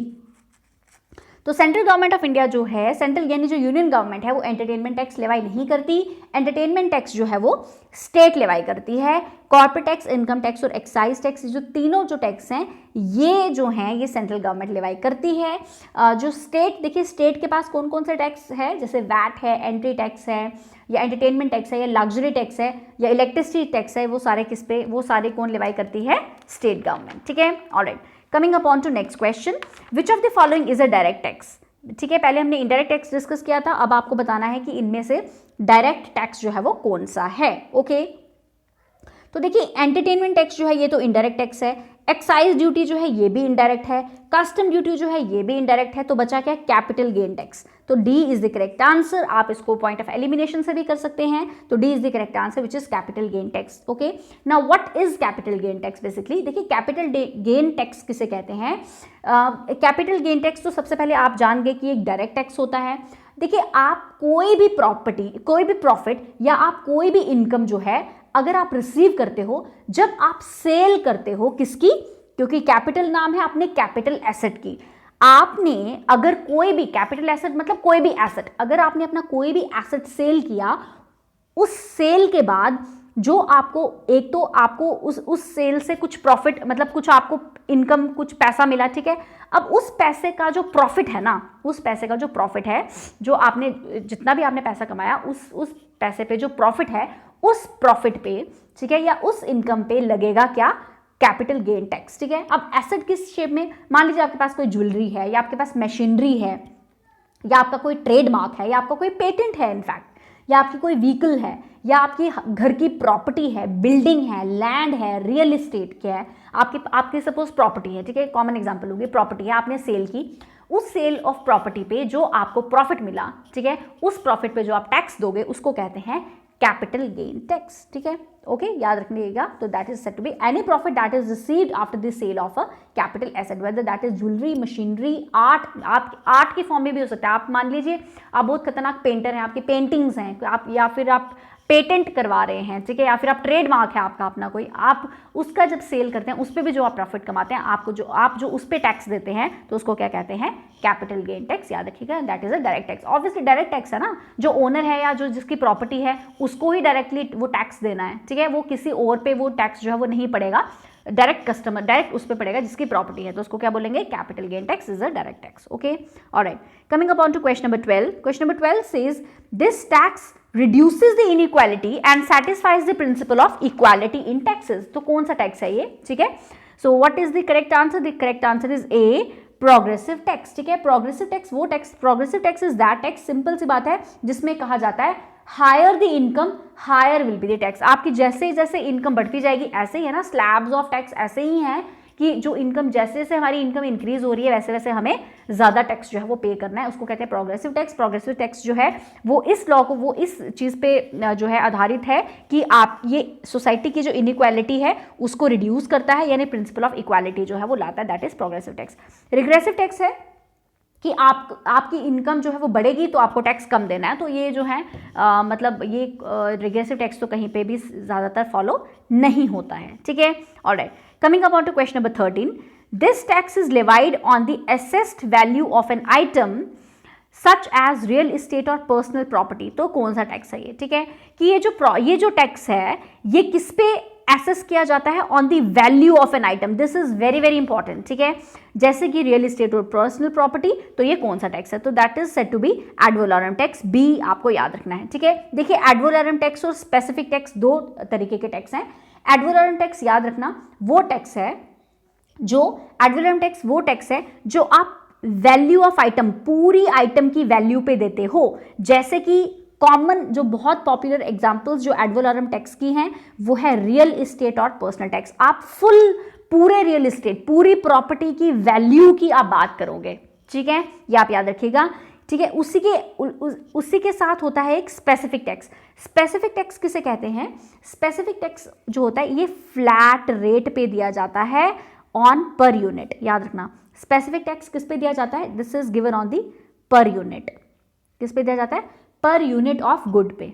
[SPEAKER 1] तो सेंट्रल गवर्नमेंट ऑफ इंडिया जो है, central यानी जो यूनियन गवर्नमेंट है, वो एंटरटेनमेंट टैक्स लेवाई नहीं करती। एंटरटेनमेंट टैक्स जो है वो स्टेट लेवाई करती है। कॉर्पोरेट टैक्स, इनकम टैक्स और एक्साइज टैक्स, जो तीनों जो टैक्स हैं ये जो हैं ये सेंट्रल गवर्नमेंट लेवाई करती है। जो स्टेट, देखिए स्टेट के पास कौन कौन से टैक्स है, जैसे वैट है, एंट्री टैक्स है, या एंटरटेनमेंट टैक्स है, या लग्जरी टैक्स है, या इलेक्ट्रिसिटी टैक्स है, वो सारे किस पे, वो सारे कौन लेवाई करती है, स्टेट गवर्नमेंट। ठीक है, alright, coming upon to next question, which of the following is a direct tax. ठीक है, पहले हमने इनडायरेक्ट टैक्स डिस्कस किया था, अब आपको बताना है कि इनमें से डायरेक्ट टैक्स जो है वो कौन सा है। ओके, तो देखिए एंटरटेनमेंट टैक्स जो है ये तो इनडायरेक्ट टैक्स है, एक्साइज ड्यूटी जो है ये भी इनडायरेक्ट है, कस्टम ड्यूटी जो है ये भी इनडायरेक्ट है, तो बचा क्या, कैपिटल गेन टैक्स। तो D is the correct answer. आप इसको पॉइंट ऑफ एलिमिनेशन से भी कर सकते हैं, तो D is the correct answer which is capital gain tax. Okay, now what is capital gain tax basically. देखिए कैपिटल गेन टैक्स किसे कहते हैं। कैपिटल गेन टैक्स तो सबसे पहले आप जान गए कि एक डायरेक्ट टैक्स होता है। देखिए आप कोई भी प्रॉपर्टी, कोई भी प्रॉफिट या आप कोई भी इनकम जो है अगर आप रिसीव करते हो, जब आप सेल करते हो, किसकी, क्योंकि कैपिटल नाम है अपने कैपिटल एसेट की, आपने अगर कोई भी कैपिटल एसेट मतलब कोई भी एसेट, अगर आपने अपना कोई भी एसेट सेल किया, उस सेल के बाद जो आपको, एक तो आपको उस सेल से कुछ प्रॉफिट मतलब कुछ आपको इनकम, कुछ पैसा मिला। ठीक है, अब उस पैसे का जो प्रॉफिट है ना, उस पैसे का जो प्रॉफिट है, जो आपने जितना भी आपने पैसा कमाया, उस पैसे पे जो प्रॉफिट है, उस प्रॉफिट पे, ठीक है, या उस इनकम पे लगेगा क्या, कैपिटल गेन टैक्स। ठीक है, अब एसेट किस शेप में, मान लीजिए आपके पास कोई ज्वेलरी है, या आपके पास मशीनरी है, या आपका कोई ट्रेडमार्क है, या आपका कोई पेटेंट है इनफैक्ट, या आपकी कोई व्हीकल है, या आपकी घर की प्रॉपर्टी है, बिल्डिंग है, लैंड है, रियल एस्टेट क्या है, आपकी सपोज प्रॉपर्टी है। ठीक है, कॉमन एग्जांपल होगी, प्रॉपर्टी है, आपने सेल की, उस सेल ऑफ प्रॉपर्टी पे जो आपको प्रॉफिट मिला, ठीक है, उस प्रॉफिट पे जो आप टैक्स दोगे उसको कहते हैं कैपिटल गेन टैक्स। ठीक है, ओके, याद रखिएगा। तो that is said to be any profit that is received after the sale of a capital asset, whether that is jewellery, machinery, art. आप आर्ट की फॉर्म में भी हो सकता है। आप मान लीजिए आप बहुत खतरनाक पेंटर हैं, आपकी पेंटिंग्स हैं, आप या फिर आप पेटेंट करवा रहे हैं, ठीक है, या फिर आप ट्रेडमार्क है आपका अपना कोई, आप उसका जब सेल करते हैं उस पर भी जो आप प्रॉफिट कमाते हैं, आप जो उस पर टैक्स देते हैं, तो उसको क्या कहते हैं, कैपिटल गेन टैक्स। याद रखिएगा, that is a direct tax. Obviously direct tax है ना, जो ओनर है या जो जिसकी प्रॉपर्टी है उसको ही डायरेक्टली वो टैक्स देना है। ठीक है, वो किसी और पे वो टैक्स जो है वो नहीं पड़ेगा, डायरेक्ट कस्टमर डायरेक्ट उस पर पड़ेगा जिसकी प्रॉपर्टी है, तो उसको क्या बोलेंगे, capital gain tax is a direct tax. Okay, alright, coming upon to question number 12. Question number 12 says this tax reduces the inequality and satisfies the principle of equality in taxes. तो कौन सा tax है ये, ठीक है। So what is the correct answer? The correct answer is A, progressive tax। ठीक है, progressive tax वो tax, progressive tax is that tax, simple सी बात है, जिसमें कहा जाता है higher the income higher will be the tax. आपकी जैसे जैसे इनकम बढ़ती जाएगी, ऐसे ही है ना, स्लैब्स ऑफ टैक्स ऐसे ही हैं कि जो इनकम, जैसे जैसे हमारी इनकम इंक्रीज हो रही है वैसे वैसे हमें ज़्यादा टैक्स जो है वो पे करना है, उसको कहते हैं प्रोग्रेसिव टैक्स। प्रोग्रेसिव टैक्स जो है वो इस लॉ को, वो इस चीज़ पे जो है आधारित है कि आप ये सोसाइटी की जो इनइक्वालिटी है उसको रिड्यूस करता है, यानी प्रिंसिपल ऑफ इक्वालिटी जो है वो लाता है, that is progressive tax. Regressive tax है कि आपकी इनकम जो है वो बढ़ेगी तो आपको टैक्स कम देना है, तो ये जो है मतलब ये रिग्रेसिव टैक्स तो कहीं पे भी ज़्यादातर फॉलो नहीं होता है। ठीक है, alright, coming upon to question number 13. This tax is levied on the assessed value of an item such as real estate और पर्सनल प्रॉपर्टी। तो कौन सा टैक्स है ये, ठीक है, कि ये जो टैक्स है ये किस पे एसेस किया जाता है, on the value of an item. This is very very important, ठीक है, जैसे कि रियल इस्टेट और पर्सनल प्रॉपर्टी, तो ये कौन सा टैक्स है, तो that is said to be ad valorem tax, B आपको याद रखना है। ठीक है, देखिए एड वैलोरम टैक्स और स्पेसिफिक टैक्स दो तरीके के टैक्स हैं। एड वैलोरम टैक्स याद रखना वो टैक्स है जो, एड वैलोरम टैक्स वो टैक्स है जो आप वैल्यू ऑफ आइटम, पूरी आइटम की वैल्यू पे देते हो, जैसे कि कॉमन जो बहुत पॉपुलर एग्जांपल्स जो एड वैलोरम टैक्स की हैं वो है रियल इस्टेट और पर्सनल टैक्स। आप फुल पूरे रियल इस्टेट, पूरी प्रॉपर्टी की वैल्यू की आप बात करोगे, ठीक है, ये आप याद रखिएगा। ठीक है, उसी के साथ होता है एक स्पेसिफिक टैक्स। स्पेसिफिक टैक्स किसे कहते हैं, स्पेसिफिक टैक्स जो होता है ये फ्लैट रेट पे दिया जाता है ऑन पर यूनिट। याद रखना, स्पेसिफिक टैक्स किस पे दिया जाता है, this is given on the per unit. किस पे दिया जाता है, पर यूनिट ऑफ गुड पे,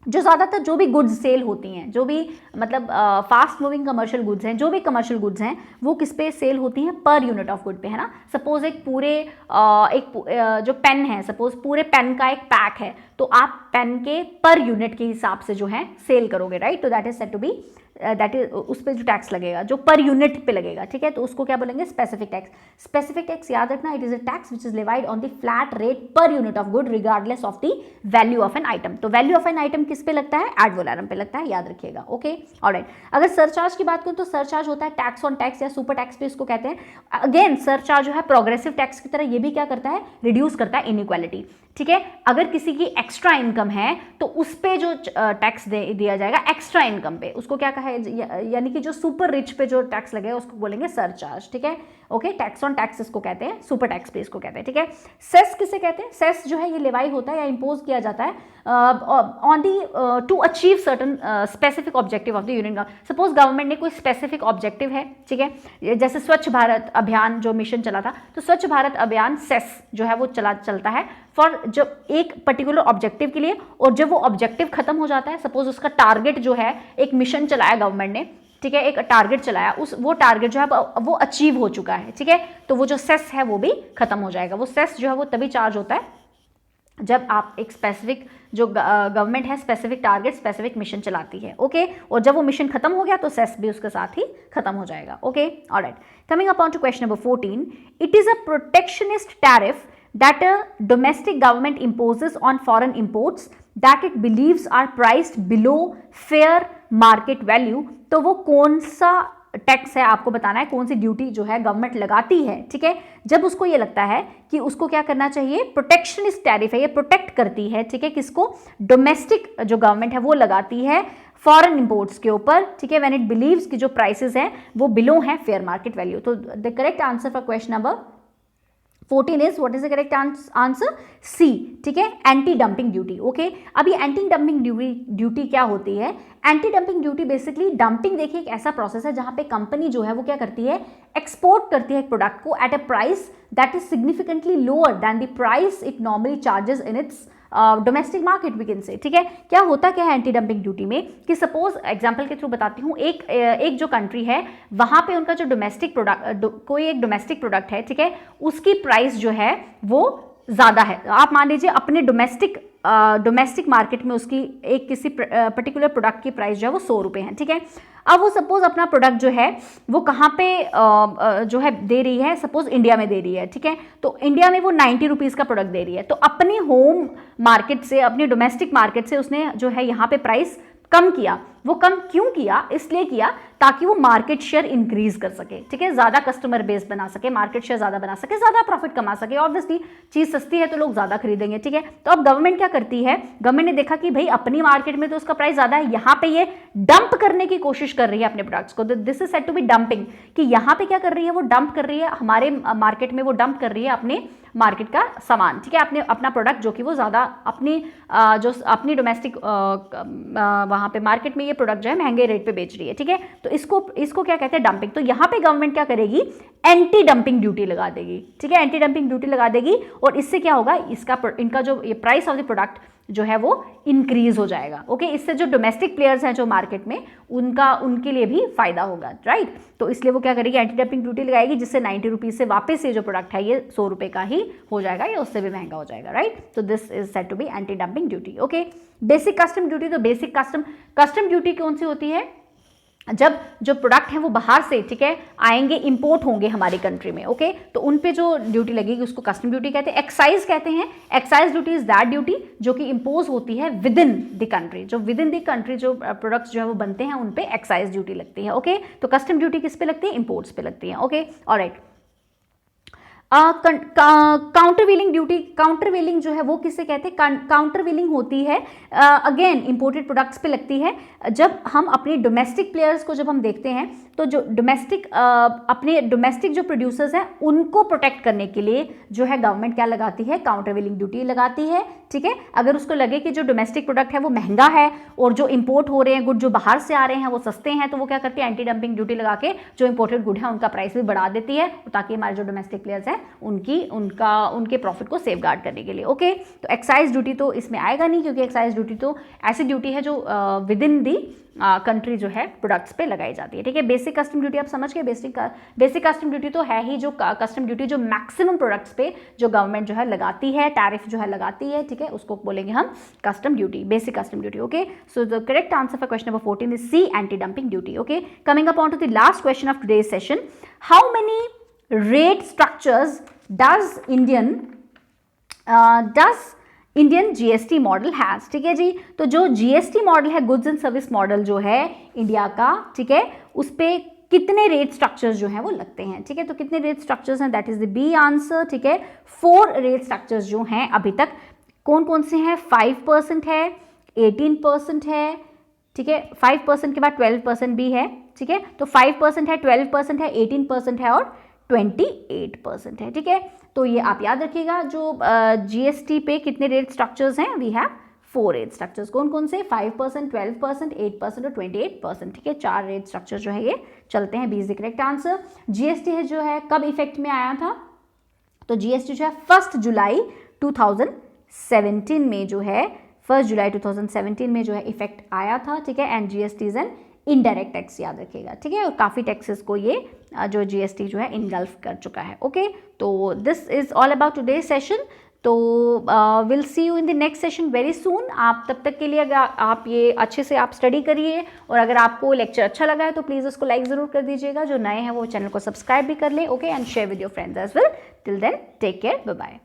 [SPEAKER 1] जो ज़्यादातर जो भी गुड्स सेल होती हैं, जो भी मतलब फास्ट मूविंग कमर्शियल गुड्स हैं, जो भी कमर्शियल गुड्स हैं वो किस पे सेल होती हैं, पर यूनिट ऑफ गुड पे, है ना। सपोज एक पूरे जो पेन है, सपोज पूरे पेन का एक पैक है, तो आप पेन के पर यूनिट के हिसाब से जो है सेल करोगे, राइट। तो that is said to be that is उस पर जो टैक्स लगेगा जो पर यूनिट पे लगेगा, ठीक है, तो उसको क्या बोलेंगे, स्पेसिफिक टैक्स। स्पेसिफिक टैक्स याद रखना, it is a tax which is levied on the flat rate per unit of good regardless of the value of an item. तो वैल्यू ऑफ एन आइटम किस पे लगता है, एड वैलोरम पे लगता है, याद रखिएगा, ओके ऑलराइट। अगर सरचार्ज की बात करूं तो सरचार्ज होता है टैक्स ऑन टैक्स या सुपर टैक्स पे इसको कहते हैं। अगेन सरचार्ज जो है प्रोग्रेसिव टैक्स की तरह ये भी क्या करता है, रिड्यूस करता है इनइक्वालिटी, ठीक है। अगर किसी की एक्स्ट्रा इनकम है तो उस पे जो टैक्स दिया जाएगा एक्स्ट्रा इनकम पे, उसको क्या कहा है, यानी कि जो सुपर रिच पे जो टैक्स लगेगा उसको बोलेंगे सरचार्ज, ठीक है, ओके। टैक्स ऑन टैक्स इसको कहते हैं, सुपर टैक्स पे इसको कहते हैं, ठीक है। सेस किसे कहते हैं, सेस जो है ये लेवाई होता है या इंपोज किया जाता है on the to achieve certain specific objective of the union. Suppose government ने कोई स्पेसिफिक ऑब्जेक्टिव है, ठीक है, जैसे स्वच्छ भारत अभियान जो मिशन चला था, तो स्वच्छ भारत अभियान सेस जो है वो चलता है फॉर जब एक पर्टिकुलर ऑब्जेक्टिव के लिए, और जब वो ऑब्जेक्टिव खत्म हो जाता है, सपोज उसका टारगेट जो है, एक मिशन चलाया गवर्नमेंट ने, ठीक है, एक टारगेट चलाया, वो टारगेट जो है वो अचीव हो चुका है, ठीक है, तो वो जो सेस है वो भी खत्म हो जाएगा। वो सेस जो है वो तभी चार्ज होता है जब आप एक स्पेसिफिक जो गवर्नमेंट है स्पेसिफिक टारगेट स्पेसिफिक मिशन चलाती है, ओके, और जब वो मिशन खत्म हो गया तो सेस भी उसके साथ ही खत्म हो जाएगा, okay alright. Coming upon to question number 14, it is a protectionist tariff that a domestic government imposes on foreign imports that it believes are priced below fair market value। तो वो कौन सा टैक्स है आपको बताना है, कौन सी ड्यूटी जो है गवर्नमेंट लगाती है, ठीक है, जब उसको ये लगता है कि उसको क्या करना चाहिए, प्रोटेक्शनिस्ट टैरिफ है, ये प्रोटेक्ट करती है, ठीक है, किसको, डोमेस्टिक जो गवर्नमेंट है वो लगाती है फॉरेन इंपोर्ट्स के ऊपर, ठीक है, व्हेन इट बिलीव्स कि जो प्राइसेस हैं वो बिलो हैं फेयर मार्केट वैल्यू। तो the correct answer for question number 14 is what is the correct answer, C, ठीक है, एंटी डंपिंग ड्यूटी, ओके। अभी एंटी डंपिंग ड्यूटी क्या होती है, anti dumping duty basically, dumping देखिए एक ऐसा प्रोसेस है जहां पे कंपनी जो है वो क्या करती है, एक्सपोर्ट करती है एक प्रोडक्ट को at a price that is significantly lower than the price it normally charges in its domestic market we can say, ठीक है। क्या होता क्या है एंटी डंपिंग ड्यूटी में, कि सपोज एग्जांपल के थ्रू बताती हूँ, एक जो कंट्री है वहां पे उनका जो डोमेस्टिक प्रोडक्ट, कोई एक डोमेस्टिक प्रोडक्ट है, ठीक है, उसकी प्राइस जो है वो ज़्यादा है। आप मान लीजिए अपने डोमेस्टिक मार्केट में उसकी एक किसी पर्टिकुलर प्रोडक्ट की प्राइस जो है वो 100 रुपये है, ठीक है। अब वो सपोज अपना प्रोडक्ट जो है वो कहाँ पे जो है दे रही है, सपोज इंडिया में दे रही है, ठीक है, तो इंडिया में वो 90 रुपीज़ का प्रोडक्ट दे रही है, तो अपनी होम मार्केट से, अपनी डोमेस्टिक मार्केट से उसने जो है यहाँ पे प्राइस कम किया। वो कम क्यों किया, इसलिए किया ताकि वो मार्केट शेयर इंक्रीज कर सके, ठीक है, ज्यादा कस्टमर बेस बना सके, मार्केट शेयर ज्यादा बना सके, ज्यादा प्रॉफिट कमा सके। ऑब्वियसली चीज सस्ती है तो लोग ज्यादा खरीदेंगे, ठीक है। तो अब गवर्नमेंट क्या करती है, गवर्नमेंट ने देखा कि भाई अपनी मार्केट में तो उसका प्राइस ज्यादा है, यहाँ पे ये डंप करने की कोशिश कर रही है अपने प्रोडक्ट्स को, this is said to be dumping, कि यहाँ पे क्या कर रही है, वो डंप कर रही है हमारे मार्केट में, वो डंप कर रही है अपने मार्केट का सामान, ठीक है, अपना प्रोडक्ट जो कि वो ज्यादा अपनी डोमेस्टिक वहां पे मार्केट में ये प्रोडक्ट जो है महंगे रेट पे बेच रही है, ठीक है। तो इसको क्या कहते हैं, डंपिंग। तो यहाँ पे गवर्नमेंट क्या करेगी, एंटी डंपिंग ड्यूटी लगा देगी, ठीक है, एंटी डंपिंग ड्यूटी लगा देगी, और इससे क्या होगा, इनका जो ये प्राइस ऑफ द प्रोडक्ट जो है वो इंक्रीज हो जाएगा, ओके। इससे जो डोमेस्टिक प्लेयर्स हैं जो मार्केट में, उनके लिए भी फायदा होगा, राइट। तो इसलिए वो क्या करेगी, एंटी डंपिंग ड्यूटी लगाएगी, जिससे 90 रुपीज से वापस ये जो प्रोडक्ट है ये 100 रुपए का ही हो जाएगा या उससे भी महंगा हो जाएगा, राइट। तो this is said to be anti dumping duty, okay. Basic custom duty, तो बेसिक कस्टम ड्यूटी कौन सी होती है, जब जो प्रोडक्ट है वो बाहर से, ठीक है, आएंगे, इंपोर्ट होंगे हमारी कंट्री में, ओके, तो उन पे जो ड्यूटी लगेगी उसको कस्टम ड्यूटी कहते हैं। एक्साइज कहते हैं, excise duty is that duty जो कि इंपोज होती है विद इन द कंट्री, जो विद इन द कंट्री जो प्रोडक्ट्स जो है वो बनते हैं उन पे एक्साइज ड्यूटी लगती है, ओके। तो कस्टम ड्यूटी किस पे लगती है, इंपोर्ट्स पे लगती है, ओके ऑलराइट। काउंटरवीलिंग ड्यूटी, काउंटरवीलिंग जो है वो किससे कहते हैं, काउंटरवीलिंग होती है अगेन इंपोर्टेड प्रोडक्ट्स पे लगती है। जब हम अपने डोमेस्टिक प्लेयर्स को जब हम देखते हैं तो जो अपने डोमेस्टिक जो प्रोड्यूसर्स हैं उनको प्रोटेक्ट करने के लिए जो है गवर्नमेंट क्या लगाती है, काउंटरवीलिंग ड्यूटी लगाती है, ठीक है। अगर उसको लगे कि जो डोमेस्टिक प्रोडक्ट है वो महंगा है और जो इंपोर्ट हो रहे हैं गुड जो बाहर से आ रहे हैं वो सस्ते हैं, तो वो क्या करती है, एंटी डंपिंग ड्यूटी लगा के जो इंपोर्टेड गुड है उनका प्राइस भी बढ़ा देती है, ताकि हमारे जो डोमेस्टिक प्लेयर्स हैं उनके प्रॉफिट को सेफ गार्ड करने के लिए। ओके, तो एक्साइज ड्यूटी तो इसमें आएगा नहीं, क्योंकि एक्साइज ड्यूटी तो ऐसी ड्यूटी है जो विद इन दी कंट्री जो है प्रोडक्ट्स पे लगाई जाती है। ठीक है, बेसिक कस्टम ड्यूटी आप समझ गए। बेसिक कस्टम ड्यूटी तो है ही जो कस्टम ड्यूटी जो मैक्सिमम प्रोडक्ट्स पे जो गवर्नमेंट जो है लगाती है, टैरिफ जो है लगाती है, ठीक है, उसको बोलेंगे हम custom duty, basic custom duty. Okay, so the correct answer for question number 14 is C, anti dumping duty. Okay, coming upon to the last question of today's session, how many rate structures does Indian GST model has. ठीक है जी, तो जो GST model है, goods and service model जो है India का, ठीक है, उस पे कितने रेट स्ट्रक्चर्स जो हैं वो लगते हैं। ठीक है, तो कितने रेट स्ट्रक्चर्स हैं, that is the B answer. ठीक है, 4 रेट स्ट्रक्चर्स जो हैं अभी तक, कौन कौन से हैं, 5% है, 18% है, ठीक है, 5% के बाद 12% भी है। ठीक है, तो 5% है, 12% है, 18% है और 28% है। ठीक है, तो ये आप याद रखिएगा, जो जीएसटी पे कितने रेट स्ट्रक्चर्स हैं, वी हैव 4 रेट स्ट्रक्चर्स। कौन कौन से, 5%, 12%, 8% और 28%। ठीक है, 4 रेट स्ट्रक्चर जो है ये चलते हैं। B is the correct answer. GST है जो है कब इफेक्ट में आया था, तो जीएसटी जो है 1 जुलाई 2017 में जो है 1 जुलाई 2017 में जो है इफेक्ट आया था। ठीक है, and GST is an indirect tax, याद रखिएगा। ठीक है, और काफ़ी टैक्सेस को ये जो जीएसटी जो है इनगल्फ कर चुका है। ओके, तो this is all about today session. तो will see you in the next session very soon. आप तब तक के लिए अगर आप ये अच्छे से आप स्टडी करिए, और अगर आपको लेक्चर अच्छा लगा है तो प्लीज़ उसको लाइक ज़रूर कर दीजिएगा। जो नए हैं वो चैनल को सब्सक्राइब भी कर लें। Okay, and share with your friends as well. Till then take care, bye bye.